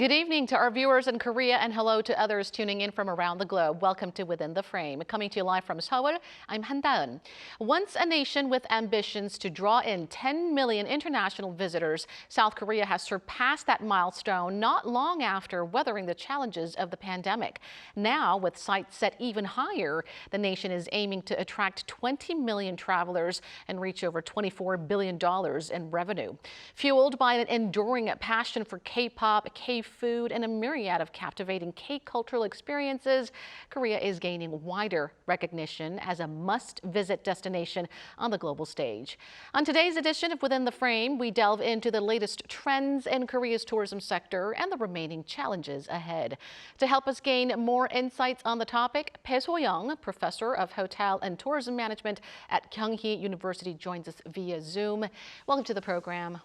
Good evening to our viewers in Korea and hello to others tuning in from around the globe. Welcome to Within the Frame. Coming to you live from Seoul, I'm Han Da-eun. Once a nation with ambitions to draw in 10 million international visitors, South Korea has surpassed that milestone not long after weathering the challenges of the pandemic. Now, with sights set even higher, the nation is aiming to attract 20 million travelers and reach over $24 billion in revenue. Fueled by an enduring passion for K-pop, K-food, and a myriad of captivating K-cultural experiences, Korea is gaining wider recognition as a must-visit destination on the global stage. On today's edition of Within the Frame, we delve into the latest trends in Korea's tourism sector and the remaining challenges ahead. To help us gain more insights on the topic, Bae So-young, professor of hotel and tourism management at Kyunghee University, joins us via Zoom. Welcome to the program.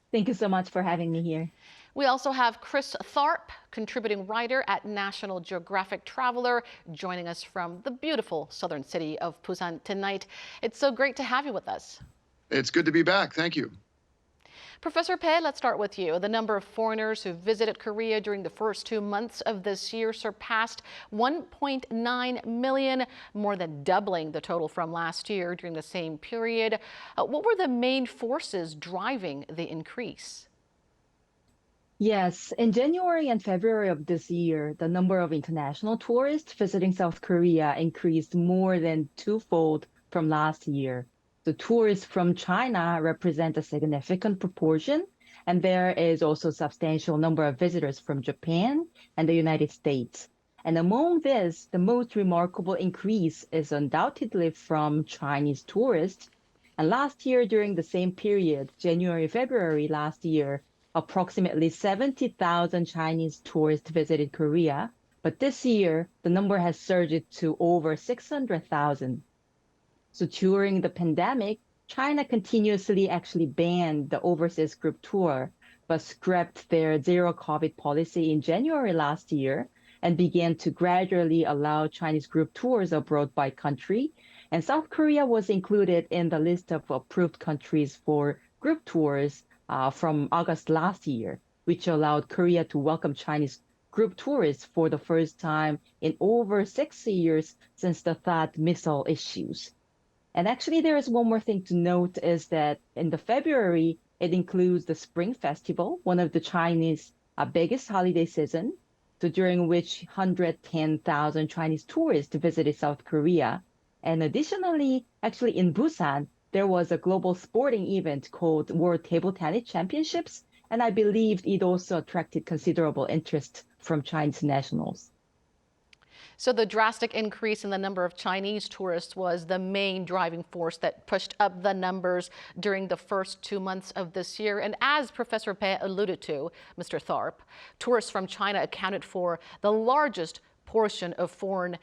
Thank you so much for having me here. We also have Chris Tharp, contributing writer at National Geographic Traveler, joining us from the beautiful southern city of Busan tonight. It's so great to have you with us. It's good to be back. Thank you. Professor Bae, let's start with you. The number of foreigners who visited Korea during the first 2 months of this year surpassed 1.9 million, more than doubling the total from last year during the same period. What were the main forces driving the increase? Yes, in January and February of this year, the number of international tourists visiting South Korea increased more than twofold from last year. The tourists from China represent a significant proportion, and there is also a substantial number of visitors from Japan and the United States. And among this, the most remarkable increase is undoubtedly from Chinese tourists. And last year, during the same period, January, February last year, approximately 70,000 Chinese tourists visited Korea. But this year, the number has surged to over 600,000. So during the pandemic, China continuously actually banned the overseas group tour, but scrapped their zero COVID policy in January last year and began to gradually allow Chinese group tours abroad by country. And South Korea was included in the list of approved countries for group tours from August last year, which allowed Korea to welcome Chinese group tourists for the first time in over 6 years since the THAAD missile issues. And actually, there is one more thing to note is that in the February, it includes the Spring Festival, one of the Chinese biggest holiday season, so during which 110,000 Chinese tourists visited South Korea. And additionally, actually in Busan, there was a global sporting event called World Table Tennis Championships, and I believe it also attracted considerable interest from Chinese nationals. So the drastic increase in the number of Chinese tourists was the main driving force that pushed up the numbers during the first 2 months of this year. And as Professor Bae alluded to, Mr. Tharp, tourists from China accounted for the largest portion of foreign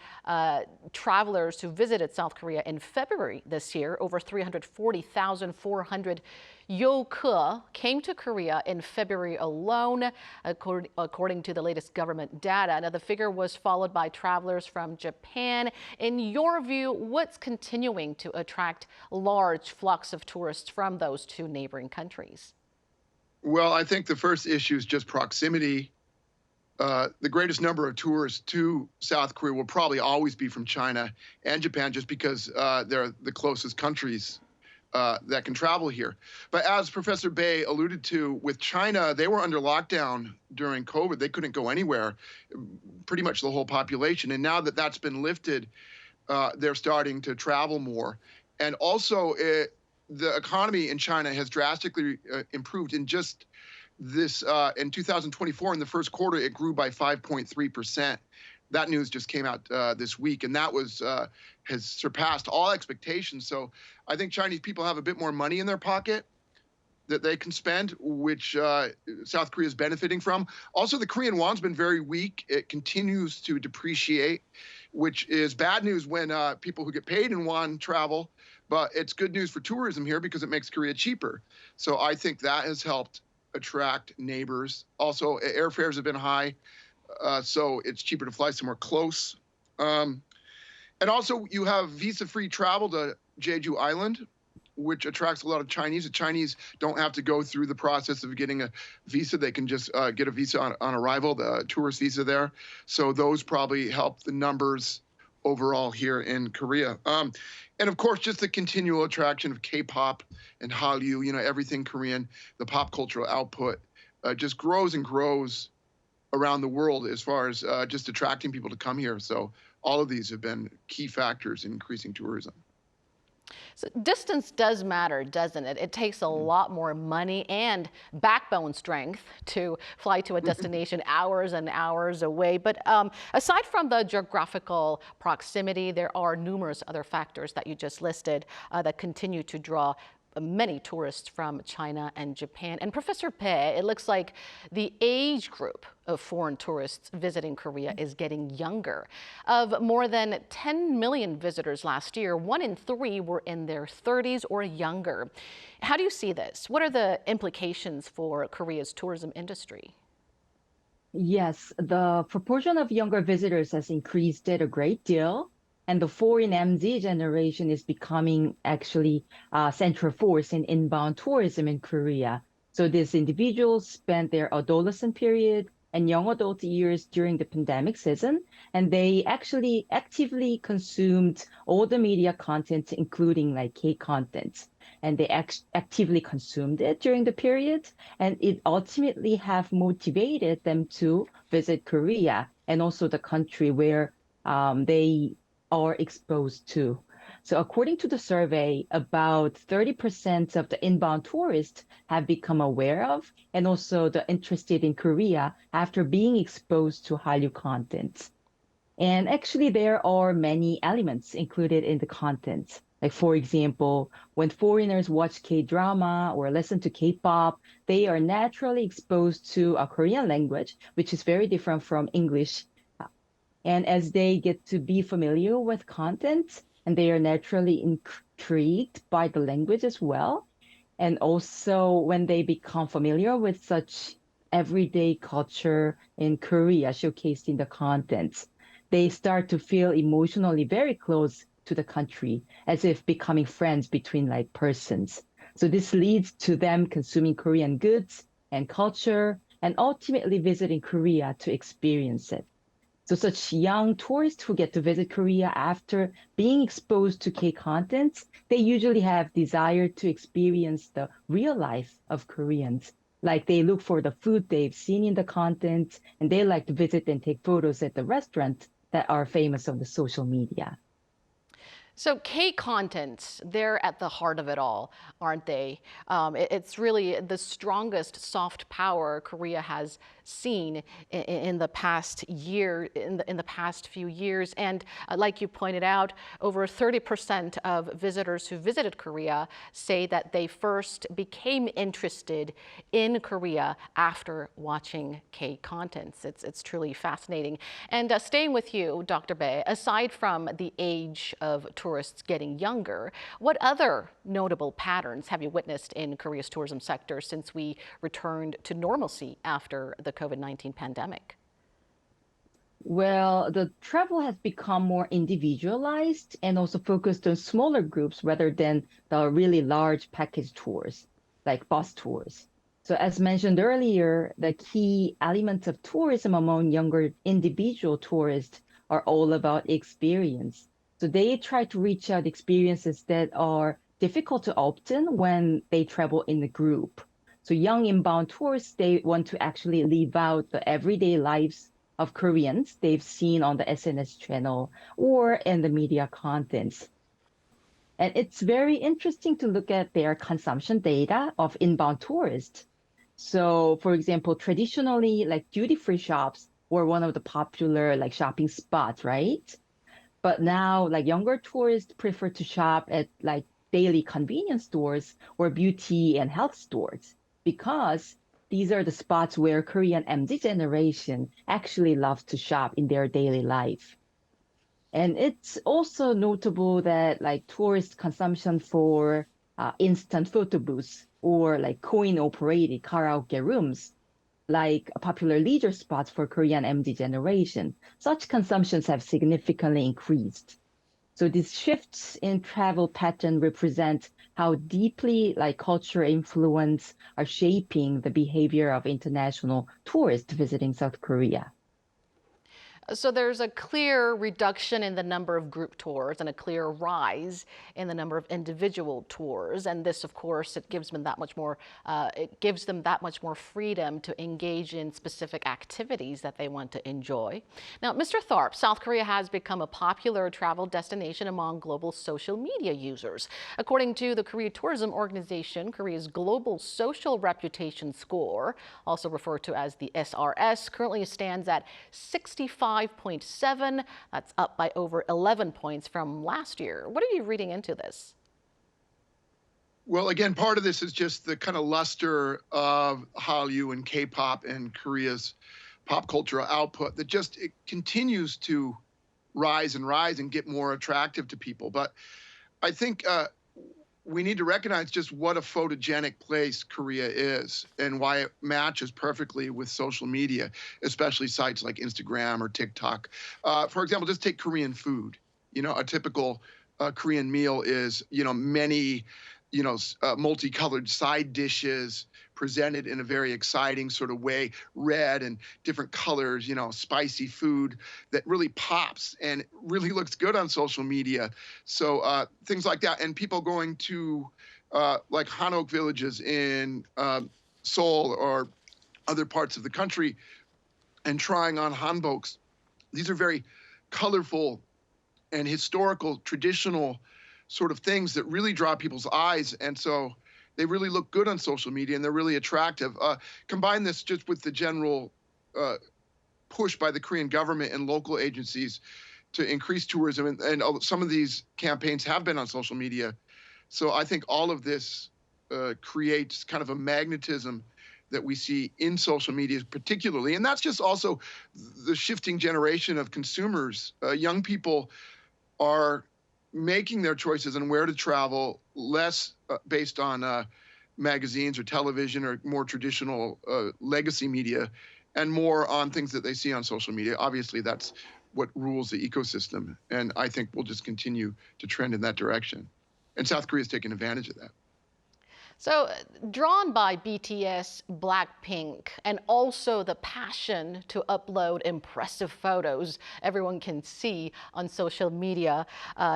travelers who visited South Korea in February this year. Over 340,400 yoke came to Korea in February alone, according to the latest government data. Now, the figure was followed by travelers from Japan. In your view, what's continuing to attract large flocks of tourists from those two neighboring countries? Well, I think the first issue is just proximity. The greatest number of tourists to South Korea will probably always be from China and Japan, just because they're the closest countries that can travel here. But as Professor Bae alluded to, with China, they were under lockdown during COVID. They couldn't go anywhere, pretty much the whole population. And now that that's been lifted, they're starting to travel more. And also, the economy in China has drastically improved in just this in 2024, in the first quarter, it grew by 5.3%. That news just came out this week, and that has surpassed all expectations. So I think Chinese people have a bit more money in their pocket that they can spend, which South Korea is benefiting from. Also, the Korean won's been very weak. It continues to depreciate, which is bad news when people who get paid in won travel, but it's good news for tourism here because it makes Korea cheaper. So I think that has helped attract neighbors. Also, airfares have been high, so it's cheaper to fly somewhere close. And also, you have visa-free travel to Jeju Island, which attracts a lot of Chinese. The Chinese don't have to go through the process of getting a visa. They can just get a visa on arrival, the tourist visa there. So those probably help the numbers overall here in Korea. And of course, just the continual attraction of K-pop and Hallyu, everything Korean, the pop cultural output just grows and grows around the world as far as just attracting people to come here. So all of these have been key factors in increasing tourism. So distance does matter, doesn't it? It takes a lot more money and backbone strength to fly to a destination hours and hours away. But aside from the geographical proximity, there are numerous other factors that you just listed that continue to draw many tourists from China and Japan. And Professor Bae, it looks like the age group of foreign tourists visiting Korea is getting younger. Of more than 10 million visitors last year, 1 in 3 were in their 30s or younger. How do you see this? What are the implications for Korea's tourism industry? Yes, the proportion of younger visitors has increased a great deal. And the foreign MZ generation is becoming actually a central force in inbound tourism in Korea. So these individuals spent their adolescent period and young adult years during the pandemic season, and they actually actively consumed all the media content, including like K content. And they actively consumed it during the period, and it ultimately have motivated them to visit Korea and also the country where they are exposed to. So according to the survey, about 30% of the inbound tourists have become aware of and also the interested in Korea after being exposed to Hallyu content. And actually there are many elements included in the content. Like for example, when foreigners watch K-drama or listen to K-pop, they are naturally exposed to a Korean language, which is very different from English. And as they get to be familiar with content, and they are naturally intrigued by the language as well. And also when they become familiar with such everyday culture in Korea showcased in the content, they start to feel emotionally very close to the country, as if becoming friends between like persons. So this leads to them consuming Korean goods and culture and ultimately visiting Korea to experience it. So such young tourists who get to visit Korea after being exposed to K content, they usually have desire to experience the real life of Koreans. Like they look for the food they've seen in the content, and they like to visit and take photos at the restaurant that are famous on the social media. So K content, they're at the heart of it all, aren't they? It's really the strongest soft power Korea has seen in the past year, in the past few years. And like you pointed out, over 30% of visitors who visited Korea say that they first became interested in Korea after watching K contents. It's truly fascinating. And staying with you, Dr. Bae, aside from the age of tourists getting younger, what other notable patterns have you witnessed in Korea's tourism sector since we returned to normalcy after the COVID-19 pandemic? Well, the travel has become more individualized and also focused on smaller groups rather than the really large package tours, like bus tours. So as mentioned earlier, the key elements of tourism among younger individual tourists are all about experience. So they try to reach out experiences that are difficult to obtain when they travel in a group. So young inbound tourists, they want to actually live out the everyday lives of Koreans they've seen on the SNS channel or in the media contents. And it's very interesting to look at their consumption data of inbound tourists. So for example, traditionally, like duty-free shops were one of the popular like shopping spots, right? But now, like younger tourists prefer to shop at like daily convenience stores or beauty and health stores because these are the spots where Korean MZ generation actually loves to shop in their daily life. And it's also notable that like tourist consumption for instant photo booths or like coin-operated karaoke rooms like popular leisure spots for Korean MZ generation, such consumptions have significantly increased. So these shifts in travel pattern represent how deeply cultural influence are shaping the behavior of international tourists visiting South Korea. So there's a clear reduction in the number of group tours and a clear rise in the number of individual tours. And this, of course, it gives them that much more. It gives them that much more freedom to engage in specific activities that they want to enjoy. Now, Mr. Tharp, South Korea has become a popular travel destination among global social media users. According to the Korea Tourism Organization, Korea's global social reputation score, also referred to as the SRS, currently stands at 65.7. That's up by over 11 points from last year. What are you reading into this? Well, again, part of this is just the kind of luster of Hallyu and K-pop and Korea's pop cultural output that just it continues to rise and rise and get more attractive to people. But I think we need to recognize just what a photogenic place Korea is and why it matches perfectly with social media, especially sites like Instagram or TikTok. For example, just take Korean food. A typical Korean meal is, many, multicolored side dishes presented in a very exciting sort of way, red and different colors, spicy food that really pops and really looks good on social media. So things like that. And people going to like Hanok villages in Seoul or other parts of the country and trying on hanboks. These are very colorful and historical, traditional sort of things that really draw people's eyes. And so they really look good on social media and they're really attractive. Combine this just with the general push by the Korean government and local agencies to increase tourism. And some of these campaigns have been on social media. So I think all of this creates kind of a magnetism that we see in social media particularly. And that's just also the shifting generation of consumers. Young people are making their choices on where to travel less based on magazines or television or more traditional legacy media and more on things that they see on social media. Obviously, that's what rules the ecosystem. And I think we'll just continue to trend in that direction. And South Korea is taking advantage of that. So, drawn by BTS, Blackpink, and also the passion to upload impressive photos everyone can see on social media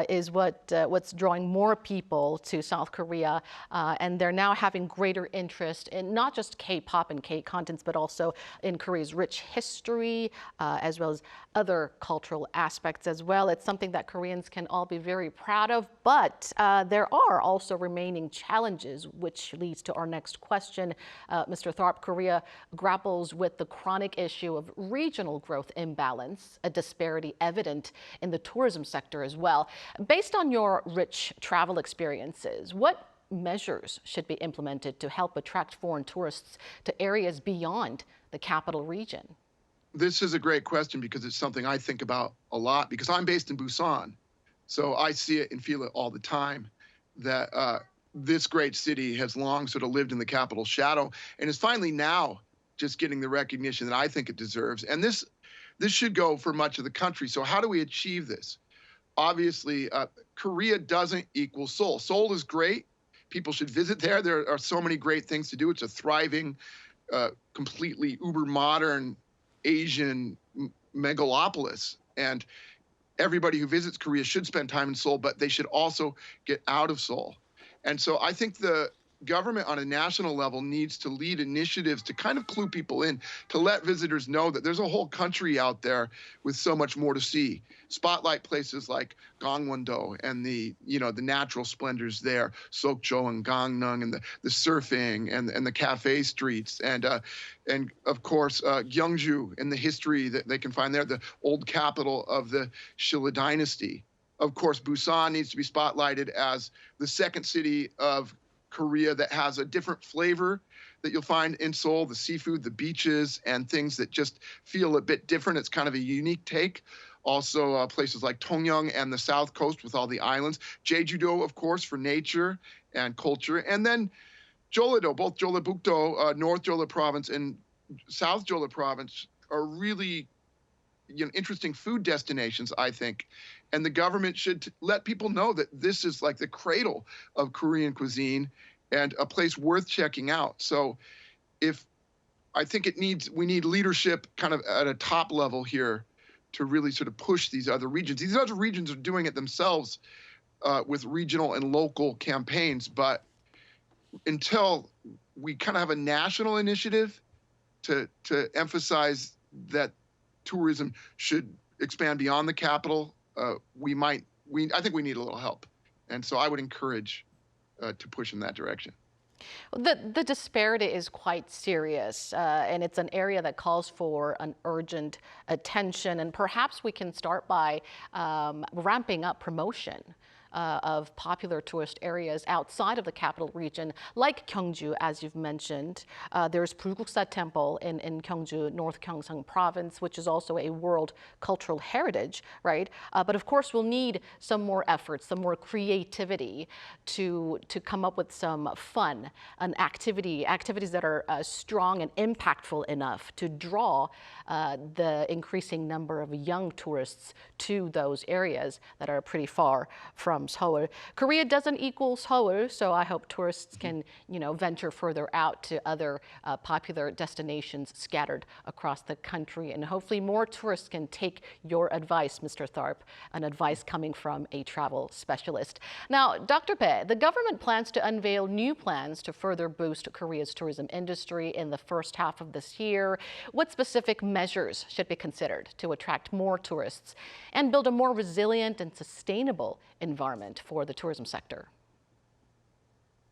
is what's drawing more people to South Korea. And they're now having greater interest in not just K-pop and K-contents, but also in Korea's rich history, as well as other cultural aspects as well. It's something that Koreans can all be very proud of, but there are also remaining challenges, which leads to our next question. Mr. Tharp, Korea grapples with the chronic issue of regional growth imbalance, a disparity evident in the tourism sector as well. Based on your rich travel experiences, what measures should be implemented to help attract foreign tourists to areas beyond the capital region? This is a great question because it's something I think about a lot because I'm based in Busan. So I see it and feel it all the time that this great city has long sort of lived in the capital's shadow and is finally now just getting the recognition that I think it deserves. And this should go for much of the country. So how do we achieve this? Obviously, Korea doesn't equal Seoul. Seoul is great. People should visit there. There are so many great things to do. It's a thriving, completely uber modern Asian megalopolis. And everybody who visits Korea should spend time in Seoul, but they should also get out of Seoul. And so I think the government on a national level needs to lead initiatives to kind of clue people in, to let visitors know that there's a whole country out there with so much more to see. Spotlight places like Gangwon-do and the natural splendors there, Sokcho and Gangneung and the surfing and the cafe streets and of course Gyeongju and the history that they can find there, the old capital of the Shilla dynasty. Of course, Busan needs to be spotlighted as the second city of Korea that has a different flavor that you'll find in Seoul, the seafood, the beaches, and things that just feel a bit different. It's kind of a unique take. Also, places like Tongyang and the South Coast with all the islands. Jeju-do, of course, for nature and culture. And then Jeollado, both Jeollabuk-do, North Jeolla Province and South Jeolla Province are really interesting food destinations, I think. And the government should let people know that this is like the cradle of Korean cuisine and a place worth checking out. So if I think we need leadership kind of at a top level here to really sort of push these other regions. These other regions are doing it themselves with regional and local campaigns, but until we kind of have a national initiative to emphasize that tourism should expand beyond the capital, I think we need a little help. And so I would encourage to push in that direction. The disparity is quite serious, and it's an area that calls for an urgent attention. And perhaps we can start by ramping up promotion of popular tourist areas outside of the capital region, like Gyeongju, as you've mentioned. There's Bulguksa Temple in Gyeongju, North Gyeongsang Province, which is also a World Cultural Heritage, right? But of course, we'll need some more efforts, some more creativity to come up with some fun and activities that are strong and impactful enough to draw the increasing number of young tourists to those areas that are pretty far from Seoul. Korea doesn't equal Seoul, so I hope tourists can, venture further out to other popular destinations scattered across the country. And hopefully more tourists can take your advice, Mr. Tharp, an advice coming from a travel specialist. Now, Dr. Bae, the government plans to unveil new plans to further boost Korea's tourism industry in the first half of this year. What specific measures should be considered to attract more tourists and build a more resilient and sustainable environment for the tourism sector?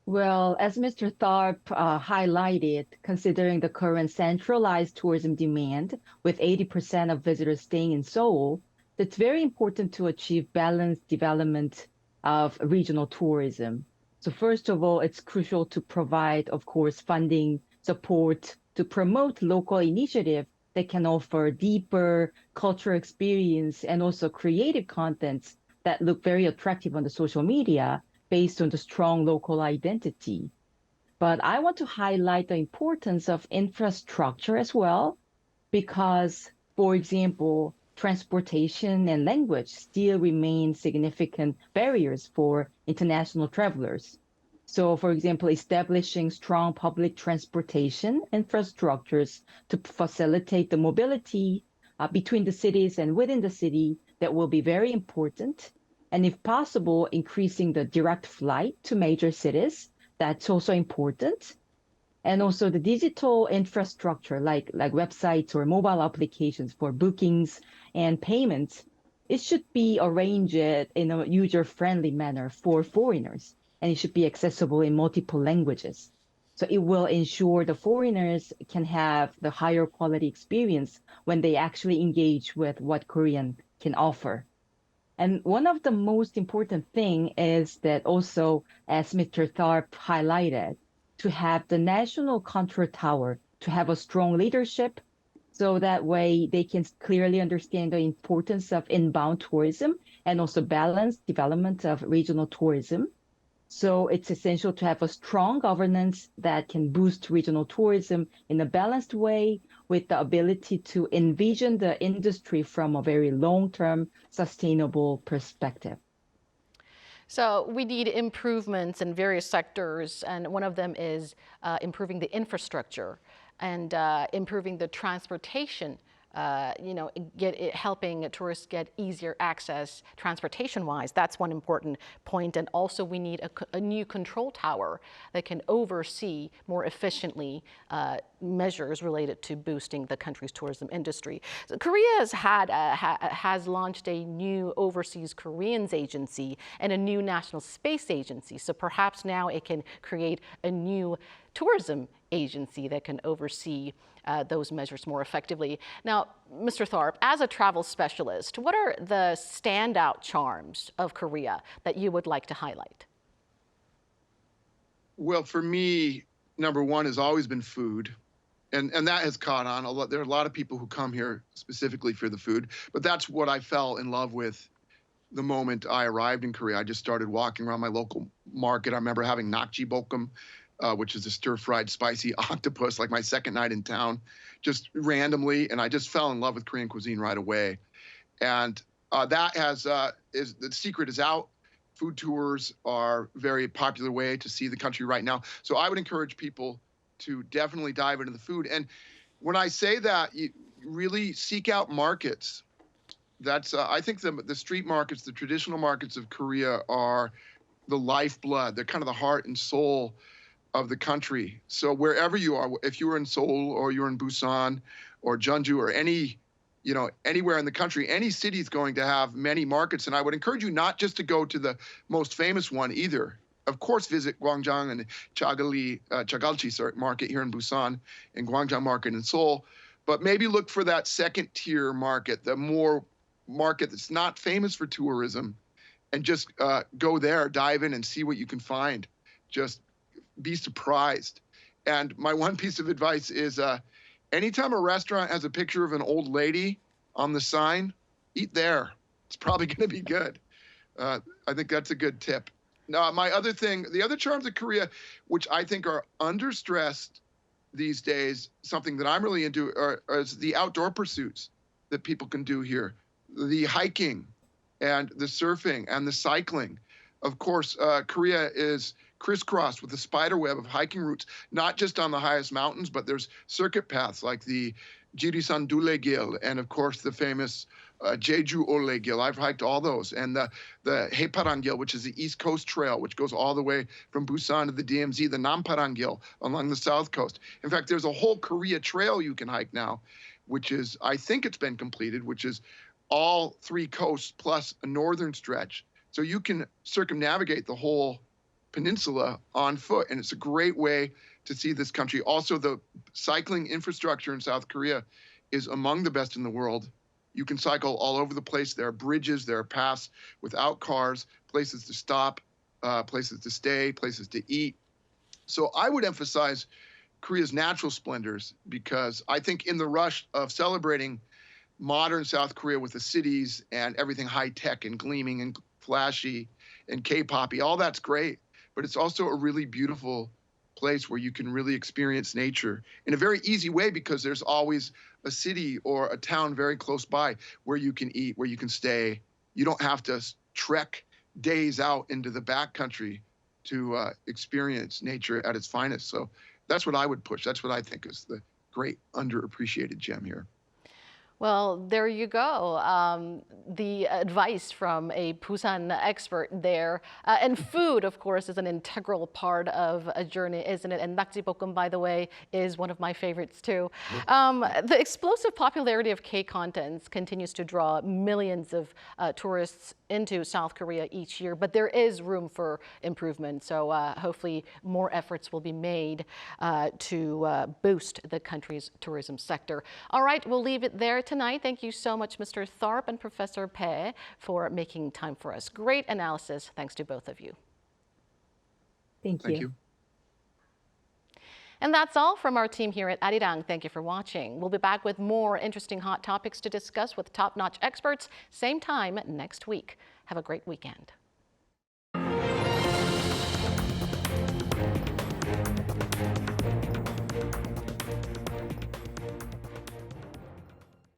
Well, as Mr. Tharp highlighted, considering the current centralized tourism demand, with 80% of visitors staying in Seoul, it's very important to achieve balanced development of regional tourism. So first of all, it's crucial to provide, of course, funding support to promote local initiatives that can offer deeper cultural experience and also creative contents that look very attractive on the social media based on the strong local identity. But I want to highlight the importance of infrastructure as well, because, for example, transportation and language still remain significant barriers for international travelers. So, for example, establishing strong public transportation infrastructures to facilitate the mobility between the cities and within the city, that will be very important. And if possible, increasing the direct flight to major cities, that's also important. And also the digital infrastructure, like websites or mobile applications for bookings and payments, it should be arranged in a user-friendly manner for foreigners, and it should be accessible in multiple languages. So it will ensure the foreigners can have the higher quality experience when they actually engage with what Korean can offer. And one of the most important thing is that also, as Mr. Tharp highlighted, to have the national control tower, to have a strong leadership, so that way they can clearly understand the importance of inbound tourism and also balanced development of regional tourism. So it's essential to have a strong governance that can boost regional tourism in a balanced way, with the ability to envision the industry from a very long-term sustainable perspective. So we need improvements in various sectors, and one of them is improving the infrastructure and improving the transportation. Helping tourists get easier access transportation-wise. That's one important point. And also we need a new control tower that can oversee more efficiently measures related to boosting the country's tourism industry. So Korea has launched a new Overseas Koreans Agency and a new National Space Agency. So perhaps now it can create a new tourism agency that can oversee those measures more effectively. Now, Mr. Tharp, as a travel specialist, what are the standout charms of Korea that you would like to highlight? Well, for me, number one has always been food. And that has caught on. There are a lot of people who come here specifically for the food, but that's what I fell in love with the moment I arrived in Korea. I just started walking around my local market. I remember having nakji bokum which is a stir-fried spicy octopus, like my second night in town, just randomly, and I just fell in love with Korean cuisine right away. And that the secret is out. Food tours are a very popular way to see the country right now. So I would encourage people to definitely dive into the food. And when I say that, you really seek out markets. That's I think the street markets, the traditional markets of Korea are the lifeblood. They're kind of the heart and soul of the country. So wherever you are, if you were in Seoul or you're in Busan or Jeonju or anywhere in the country, any city is going to have many markets. And I would encourage you not just to go to the most famous one either. Of course, visit Gwangjang and Chagalchi market here in Busan and Gwangjang market in Seoul. But maybe look for that second tier market, the more market that's not famous for tourism, and just go there, dive in and see what you can find. Just be surprised. And my one piece of advice is anytime a restaurant has a picture of an old lady on the sign, eat there. It's probably going to be good. I think that's a good tip. Now, the other charms of Korea, which I think are understressed these days, something that I'm really into, is the outdoor pursuits that people can do here. The hiking and the surfing and the cycling. Of course, Korea is crisscrossed with a spider web of hiking routes, not just on the highest mountains, but there's circuit paths like the Jirisan Dule-gil and, of course, the famous Jeju Ole-gil. I've hiked all those. And the Haeparang-gil, which is the East Coast Trail, which goes all the way from Busan to the DMZ, the Namparang-gil along the South Coast. In fact, there's a whole Korea Trail you can hike now, which is, I think it's been completed, which is all three coasts plus a northern stretch. So you can circumnavigate the whole peninsula on foot, and it's a great way to see this country. Also, the cycling infrastructure in South Korea is among the best in the world. You can cycle all over the place. There are bridges, there are paths without cars, places to stop, places to stay, places to eat. So I would emphasize Korea's natural splendors, because I think in the rush of celebrating modern South Korea with the cities and everything high-tech and gleaming and flashy and K-poppy, all that's great. But it's also a really beautiful place where you can really experience nature in a very easy way, because there's always a city or a town very close by where you can eat, where you can stay. You don't have to trek days out into the backcountry to experience nature at its finest. So that's what I would push. That's what I think is the great underappreciated gem here. Well, there you go. The advice from a Busan expert there. And food, of course, is an integral part of a journey, isn't it? And nakjibokkeum, by the way, is one of my favorites too. The explosive popularity of K-contents continues to draw millions of tourists into South Korea each year, but there is room for improvement. So hopefully more efforts will be made to boost the country's tourism sector. All right, we'll leave it there tonight. Thank you so much, Mr. Tharp and Professor Pae, for making time for us. Great analysis. Thanks to both of you. Thank you. Thank you. And that's all from our team here at Arirang. Thank you for watching. We'll be back with more interesting hot topics to discuss with top-notch experts, same time next week. Have a great weekend.